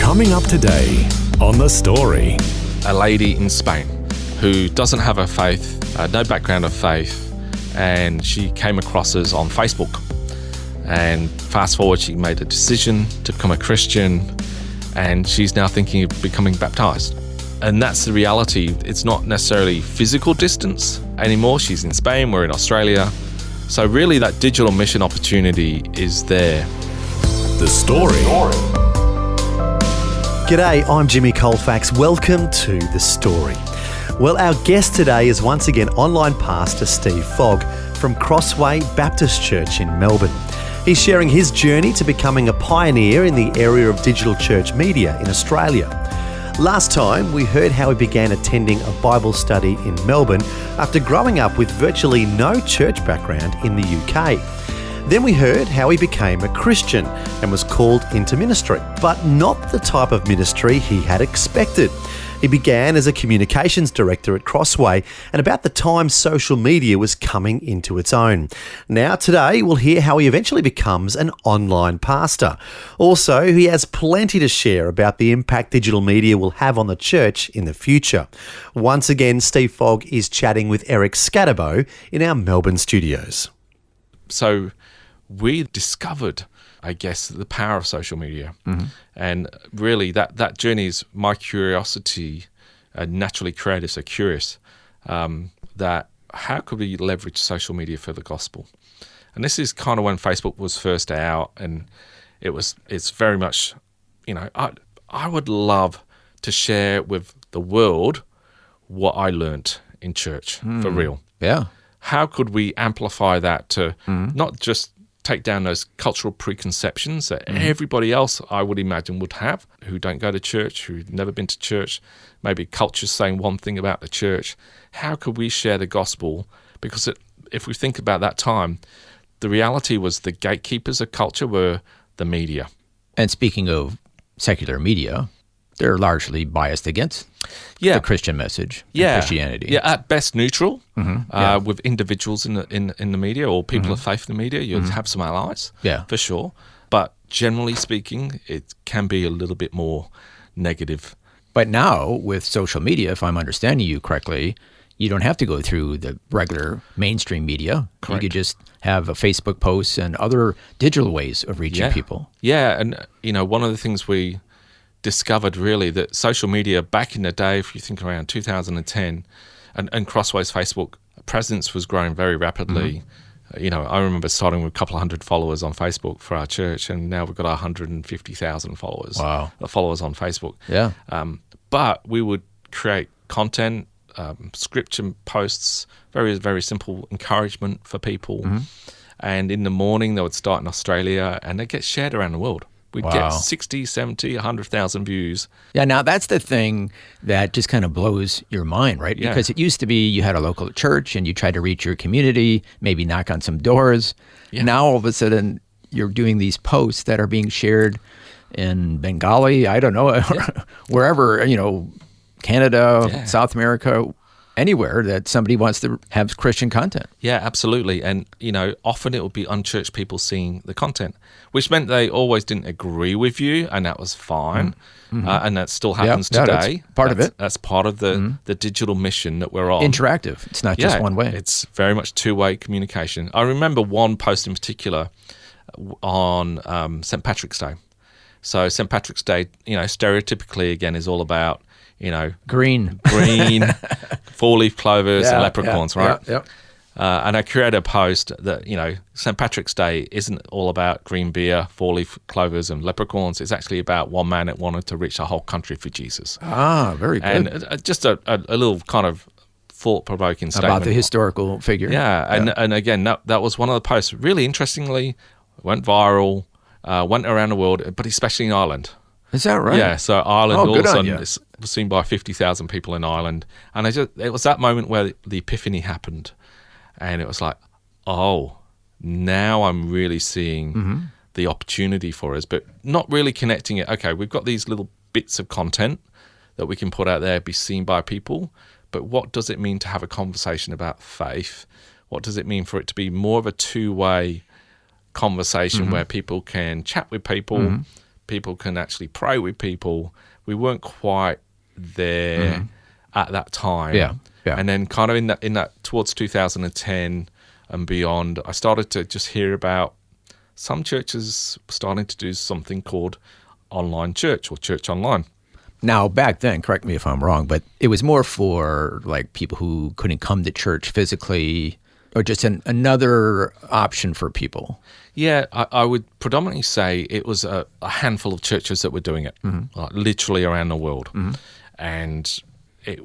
Coming up today on The Story. A lady in Spain who doesn't have a faith, no background of faith, and she came across us on Facebook. And fast forward, she made a decision to become a Christian, and she's now thinking of becoming baptized. And that's the reality. It's not necessarily physical distance anymore. She's in Spain, we're in Australia. So really that digital mission opportunity is there. The Story. G'day, I'm Jimmy Colefax. Welcome to The Story. Well, our guest today is once again online pastor Steve Fogg from Crossway Baptist Church in Melbourne. He's sharing his journey to becoming a pioneer in the area of digital church media in Australia. Last time, we heard how he began attending a Bible study in Melbourne after growing up with virtually no church background in the UK. Then we heard how he became a Christian and was called into ministry, but not the type of ministry he had expected. He began as a communications director at Crossway, and about the time social media was coming into its own. Now today we'll hear how he eventually becomes an online pastor. Also, he has plenty to share about the impact digital media will have on the church in the future. Once again, Steve Fogg is chatting with Eric Scatterbo in our Melbourne studios. So we discovered, I guess, the power of social media. Mm-hmm. And really that journey is my curiosity, naturally creative, so curious, that how could we leverage social media for the gospel? And this is kind of when Facebook was first out, and it's very much, I would love to share with the world what I learnt in church, for real. Yeah. How could we amplify that to not just take down those cultural preconceptions that everybody else, I would imagine, would have, who don't go to church, who've never been to church, maybe culture's saying one thing about the church. How could we share the gospel? Because if we think about that time, the reality was the gatekeepers of culture were the media. And speaking of secular media, they're largely biased against the Christian message and Christianity. Yeah, at best neutral with individuals in the media or people of faith in the media. You'll have some allies, for sure. But generally speaking, it can be a little bit more negative. But now with social media, if I'm understanding you correctly, you don't have to go through the regular mainstream media. Correct. You could just have a Facebook post and other digital ways of reaching people. Yeah, and one of the things we discovered really that social media back in the day, if you think around 2010, and Crossway's Facebook presence was growing very rapidly. I remember starting with a couple of hundred followers on Facebook for our church, and now we've got 150,000 followers. Wow. Followers on Facebook. Yeah. But we would create content, scripture posts, very, very simple encouragement for people. And in the morning, they would start in Australia, and they'd get shared around the world. We'd get 60, 70, 100,000 views. Yeah, now that's the thing that just kind of blows your mind, right? Yeah. Because it used to be you had a local church and you tried to reach your community, maybe knock on some doors. Yeah. Now all of a sudden you're doing these posts that are being shared in Bengali, I don't know, wherever, Canada, South America, anywhere that somebody wants to have Christian content. Yeah, absolutely. And, often it would be unchurched people seeing the content, which meant they always didn't agree with you, and that was fine. And that still happens today. That's part of it. That's part of the digital mission that we're on. Interactive. It's not just one way. It's very much two-way communication. I remember one post in particular on St. Patrick's Day. So St. Patrick's Day, stereotypically, again, is all about green, four-leaf clovers and leprechauns, right? Yeah. And I created a post that, St. Patrick's Day isn't all about green beer, four-leaf clovers and leprechauns. It's actually about one man that wanted to reach a whole country for Jesus. Ah, very good. And just a little kind of thought-provoking statement. About the historical figure. Yeah, and again, that was one of the posts. Really interestingly, went viral, went around the world, but especially in Ireland. Is that right? Yeah, so Ireland all of a sudden was seen by 50,000 people in Ireland. And it was that moment where the epiphany happened. And it was like, oh, now I'm really seeing the opportunity for us, but not really connecting it. Okay, we've got these little bits of content that we can put out there, be seen by people, but what does it mean to have a conversation about faith? What does it mean for it to be more of a two-way conversation where people can chat with people, people can actually pray with people. We weren't quite there at that time. Yeah. And then kind of in that towards 2010 and beyond, I started to just hear about some churches starting to do something called online church or church online. Now, back then, correct me if I'm wrong, but it was more for like people who couldn't come to church physically, or just another option for people. Yeah, I would predominantly say it was a handful of churches that were doing it, like literally around the world. And it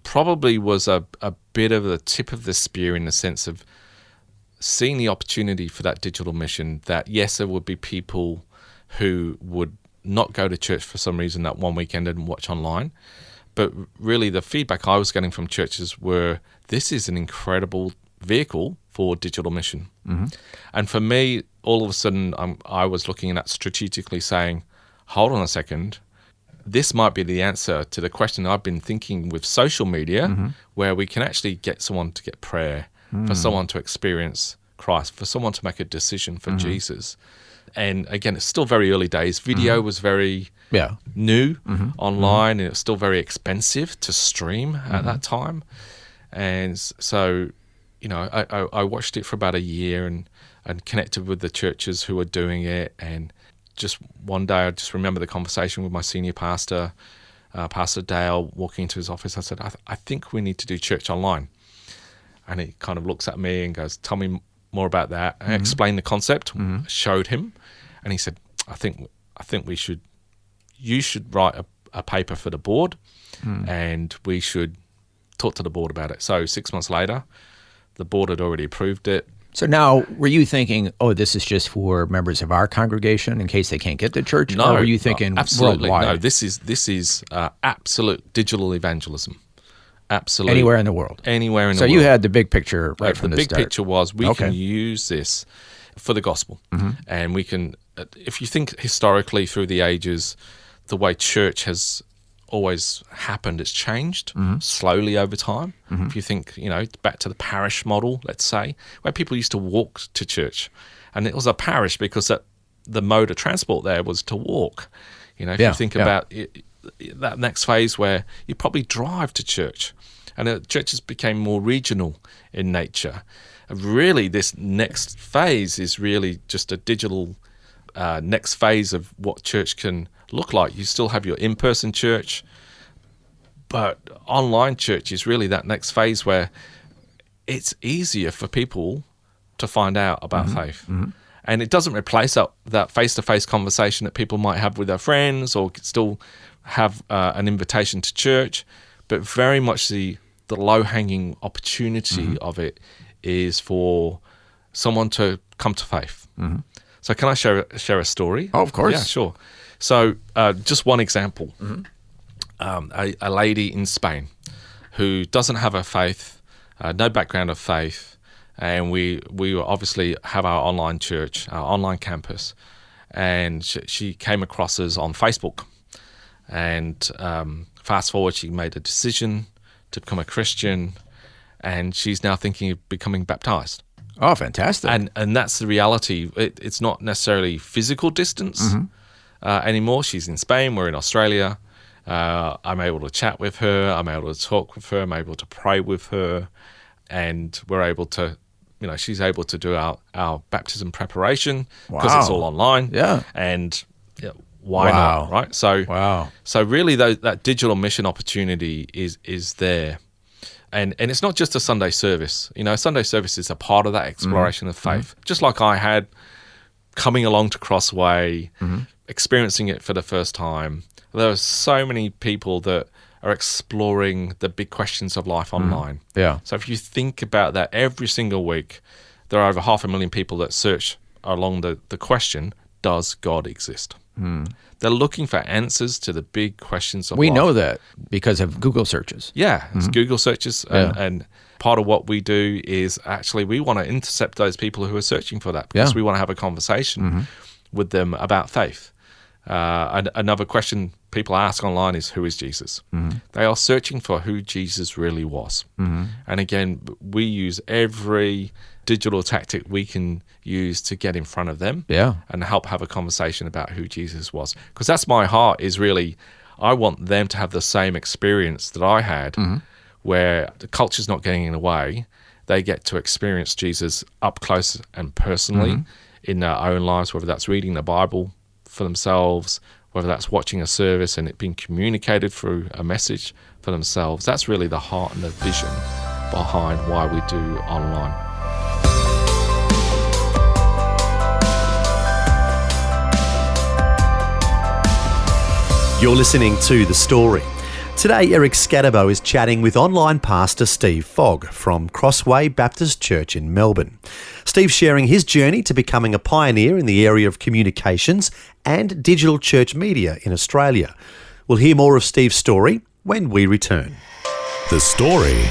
probably was a bit of the tip of the spear in the sense of seeing the opportunity for that digital mission, that yes, there would be people who would not go to church for some reason that one weekend and watch online. But really the feedback I was getting from churches were, this is an incredible vehicle for digital mission. And for me, all of a sudden, I was looking at strategically saying, hold on a second, this might be the answer to the question I've been thinking with social media, where we can actually get someone to get prayer, for someone to experience Christ, for someone to make a decision for Jesus. And again, it's still very early days. Video was very new online, and it's still very expensive to stream at that time. And so, you know, I watched it for about a year and connected with the churches who were doing it. And just one day, I just remember the conversation with my senior pastor, Pastor Dale, walking into his office. I said, I think we need to do church online. And he kind of looks at me and goes, tell me more about that. I explained the concept, showed him, and he said, I think you should write a paper for the board, and we should talk to the board about it. So 6 months later, the board had already approved it. So now, were you thinking, oh, this is just for members of our congregation in case they can't get to church? No, or were you thinking absolutely worldwide? No. This is absolute digital evangelism. Absolutely. Anywhere in the world. Anywhere in the So world. you had the big picture right from the start. The big picture was we can use this for the gospel. And we can, if you think historically through the ages, the way church has always happened, it's changed slowly over time. If you think, you know, back to the parish model, let's say, where people used to walk to church. And it was a parish because the mode of transport there was to walk. You know, if you think about it, that next phase where you probably drive to church, and churches became more regional in nature. Really, this next phase is really just a digital next phase of what church can look like. You still have your in-person church, but online church is really that next phase where it's easier for people to find out about faith. And it doesn't replace that face-to-face conversation that people might have with their friends, or still have an invitation to church, but very much the low-hanging opportunity of it is for someone to come to faith. So can I share a story? Oh, of course. Yeah, sure. So just one example. A lady in Spain who doesn't have a faith, no background of faith, and we obviously have our online church, our online campus, and she came across us on Facebook. And fast forward, she made a decision to become a Christian, and she's now thinking of becoming baptized. Oh, fantastic. And that's the reality. It's not necessarily physical distance anymore. She's in Spain, we're in Australia. I'm able to chat with her, I'm able to talk with her, I'm able to pray with her, and we're able to, you know, she's able to do our baptism preparation because it's all online. Yeah. And why not, right? So really that digital mission opportunity is there. And it's not just a Sunday service. You know, Sunday service is a part of that exploration of faith. Just like I had coming along to Crossway, experiencing it for the first time. There are so many people that are exploring the big questions of life online. Yeah. So if you think about that, every single week, there are over 500,000 people that search along the question, does God exist? They're looking for answers to the big questions of life. We know that because of Google searches. Yeah, it's Google searches. And part of what we do is actually we want to intercept those people who are searching for that because we want to have a conversation with them about faith. And another question people ask online is, who is Jesus? They are searching for who Jesus really was. And again, we use every digital tactic we can use to get in front of them and help have a conversation about who Jesus was. Because that's my heart, is really, I want them to have the same experience that I had, where the culture's not getting in the way. They get to experience Jesus up close and personally in their own lives, whether that's reading the Bible for themselves, whether that's watching a service and it being communicated through a message for themselves. That's really the heart and the vision behind why we do online. You're listening to The Story. Today, Eric Scatterbo is chatting with online pastor Steve Fogg from Crossway Baptist Church in Melbourne. Steve's sharing his journey to becoming a pioneer in the area of communications and digital church media in Australia. We'll hear more of Steve's story when we return. The Story.